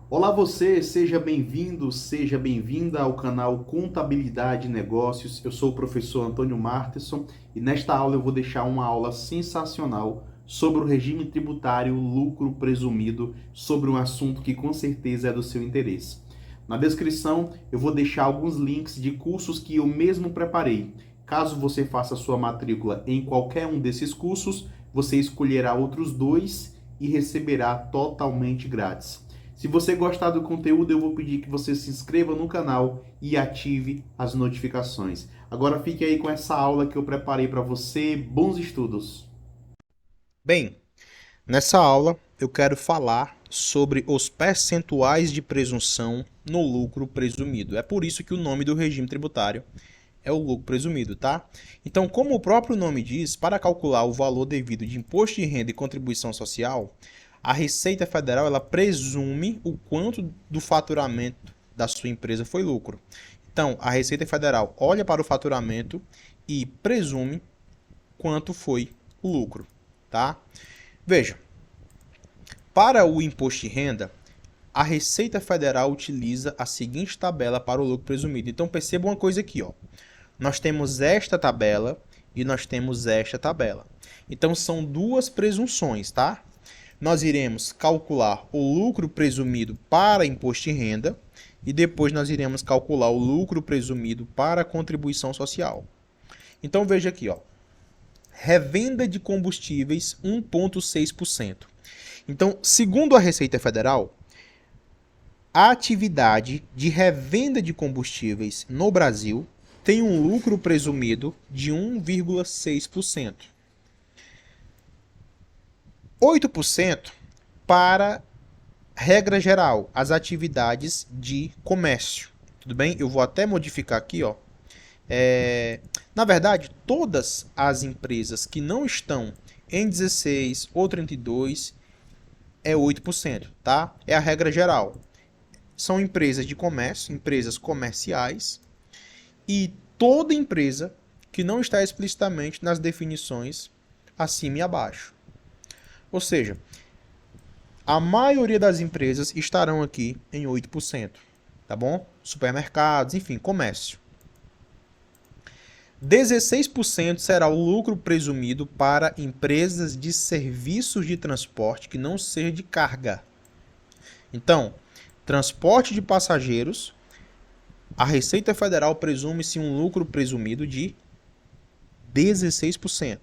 Olá você, seja bem-vindo, seja bem-vinda ao canal Contabilidade e Negócios. Eu sou o professor Antônio Marterson e nesta aula eu vou deixar uma aula sensacional sobre o regime tributário lucro presumido, sobre um assunto que com certeza é do seu interesse. Na descrição eu vou deixar alguns links de cursos que eu mesmo preparei. Caso você faça sua matrícula em qualquer um desses cursos, você escolherá outros dois e receberá totalmente grátis. Se você gostar do conteúdo, eu vou pedir que você se inscreva no canal e ative as notificações. Agora fique aí com essa aula que eu preparei para você. Bons estudos! Bem, nessa aula eu quero falar sobre os percentuais de presunção no lucro presumido. É por isso que o nome do regime tributário é o lucro presumido, tá? Então, como o próprio nome diz, para calcular o valor devido de imposto de renda e contribuição social, a Receita Federal ela presume o quanto do faturamento da sua empresa foi lucro. Então, a Receita Federal olha para o faturamento e presume quanto foi o lucro, tá? Veja, para o imposto de renda, a Receita Federal utiliza a seguinte tabela para o lucro presumido. Então perceba uma coisa aqui, ó. Nós temos esta tabela e nós temos esta tabela. Então são duas presunções, tá? Nós iremos calcular o lucro presumido para imposto de renda e depois nós iremos calcular o lucro presumido para contribuição social. Então veja aqui, ó. Revenda de combustíveis 1,6%. Então, segundo a Receita Federal, a atividade de revenda de combustíveis no Brasil tem um lucro presumido de 1,6%. 8% para, regra geral, as atividades de comércio. Tudo bem? Eu vou até modificar aqui, ó. Na verdade, todas as empresas que não estão em 16 ou 32 é 8%, tá? É a regra geral. São empresas de comércio, empresas comerciais e toda empresa que não está explicitamente nas definições acima e abaixo. Ou seja, a maioria das empresas estarão aqui em 8%, tá bom? Supermercados, enfim, comércio. 16% será o lucro presumido para empresas de serviços de transporte que não seja de carga. Então, transporte de passageiros, a Receita Federal presume-se um lucro presumido de 16%.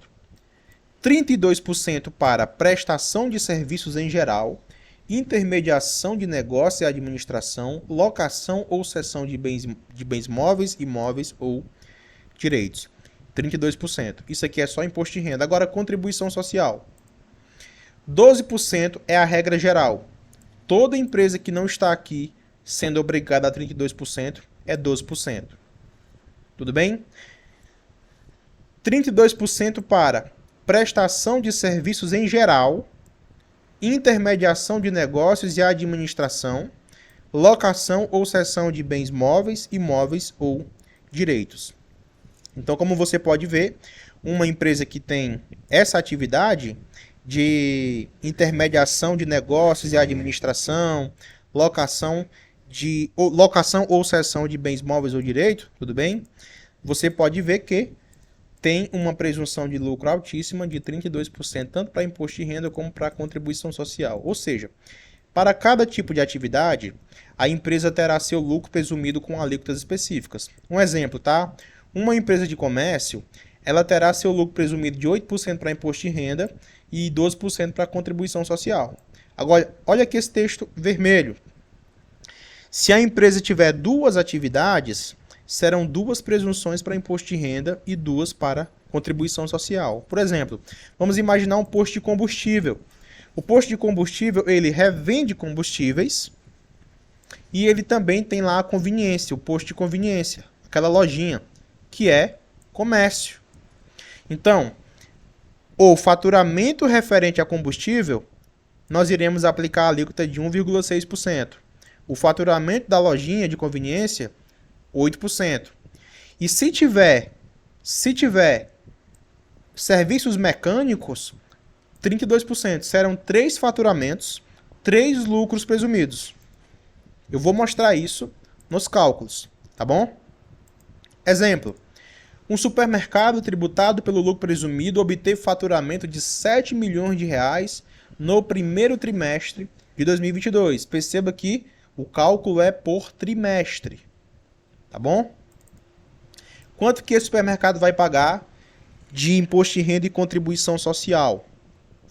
32% para prestação de serviços em geral, intermediação de negócio e administração, locação ou cessão de bens móveis, imóveis ou direitos. 32%. Isso aqui é só imposto de renda. Agora, contribuição social. 12% é a regra geral. Toda empresa que não está aqui sendo obrigada a 32% é 12%. Tudo bem? 32% para prestação de serviços em geral, intermediação de negócios e administração, locação ou cessão de bens móveis, imóveis ou direitos. Então, como você pode ver, uma empresa que tem essa atividade de intermediação de negócios e administração, locação ou cessão de bens móveis ou direitos, tudo bem? Você pode ver que tem uma presunção de lucro altíssima de 32%, tanto para imposto de renda como para contribuição social. Ou seja, para cada tipo de atividade, a empresa terá seu lucro presumido com alíquotas específicas. Um exemplo, tá? Uma empresa de comércio, ela terá seu lucro presumido de 8% para imposto de renda e 12% para contribuição social. Agora, olha aqui esse texto vermelho. Se a empresa tiver duas atividades, serão duas presunções para imposto de renda e duas para contribuição social. Por exemplo, vamos imaginar um posto de combustível. O posto de combustível, ele revende combustíveis e ele também tem lá a conveniência, o posto de conveniência, aquela lojinha, que é comércio. Então, o faturamento referente a combustível, nós iremos aplicar a alíquota de 1,6%. O faturamento da lojinha de conveniência, 8%. E se tiver serviços mecânicos, 32%. Serão 3 faturamentos, 3 lucros presumidos. Eu vou mostrar isso nos cálculos, tá bom? Exemplo. Um supermercado tributado pelo lucro presumido obteve faturamento de 7 milhões de reais no primeiro trimestre de 2022. Perceba que o cálculo é por trimestre, tá bom? Quanto que esse supermercado vai pagar de imposto de renda e contribuição social?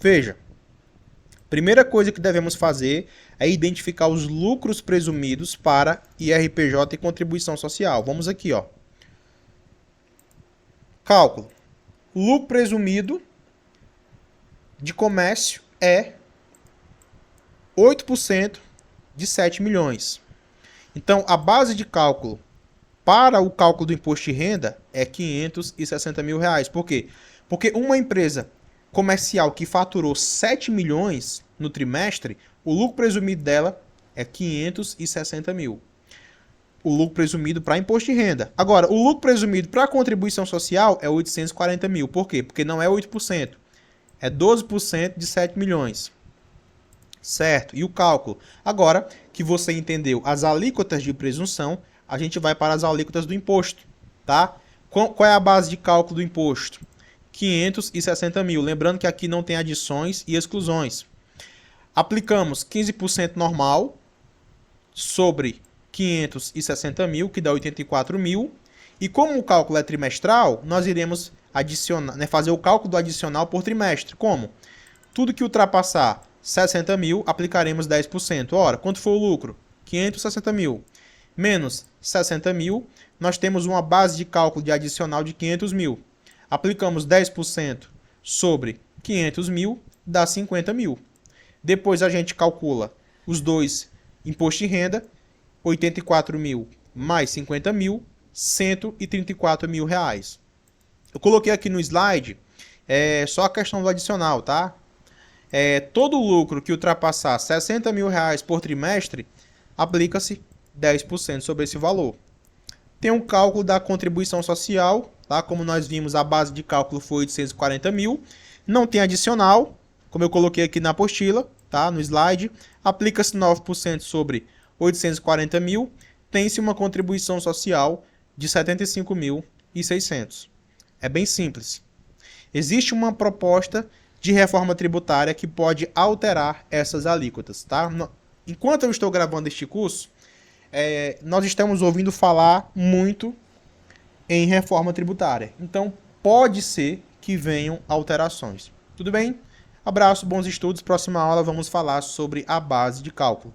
Veja, primeira coisa que devemos fazer é identificar os lucros presumidos para IRPJ e contribuição social. Vamos aqui, ó. Cálculo. Lucro presumido de comércio é 8% de 7 milhões. Então, a base de cálculo para o cálculo do imposto de renda é 560 mil reais. Por quê? Porque uma empresa comercial que faturou 7 milhões no trimestre, o lucro presumido dela é 560 mil. O lucro presumido para imposto de renda. Agora, o lucro presumido para contribuição social é 840 mil. Por quê? Porque não é 8%. É 12% de 7 milhões. Certo? E o cálculo? Agora que você entendeu as alíquotas de presunção, a gente vai para as alíquotas do imposto. Tá? Qual é a base de cálculo do imposto? 560 mil. Lembrando que aqui não tem adições e exclusões. Aplicamos 15% normal sobre 560 mil, que dá 84 mil. E como o cálculo é trimestral, nós iremos adicionar, fazer o cálculo do adicional por trimestre. Como? Tudo que ultrapassar 60 mil, aplicaremos 10%. Ora, quanto foi o lucro? 560 mil. Menos 60 mil, nós temos uma base de cálculo de adicional de 500 mil. Aplicamos 10% sobre 500 mil, dá 50 mil. Depois a gente calcula os dois impostos de renda, 84 mil mais 50 mil, 134 mil reais. Eu coloquei aqui no slide só a questão do adicional, tá? Todo lucro que ultrapassar 60 mil reais por trimestre, aplica-se 10% sobre esse valor. Tem um cálculo da contribuição social, tá? Como nós vimos, a base de cálculo foi 840 mil. Não tem adicional, como eu coloquei aqui na apostila, tá? No slide. Aplica-se 9% sobre 840 mil. Tem-se uma contribuição social de 75.600. É bem simples. Existe uma proposta de reforma tributária que pode alterar essas alíquotas, tá? Enquanto eu estou gravando este curso, nós estamos ouvindo falar muito em reforma tributária. Então, pode ser que venham alterações. Tudo bem? Abraço, bons estudos. Próxima aula vamos falar sobre a base de cálculo.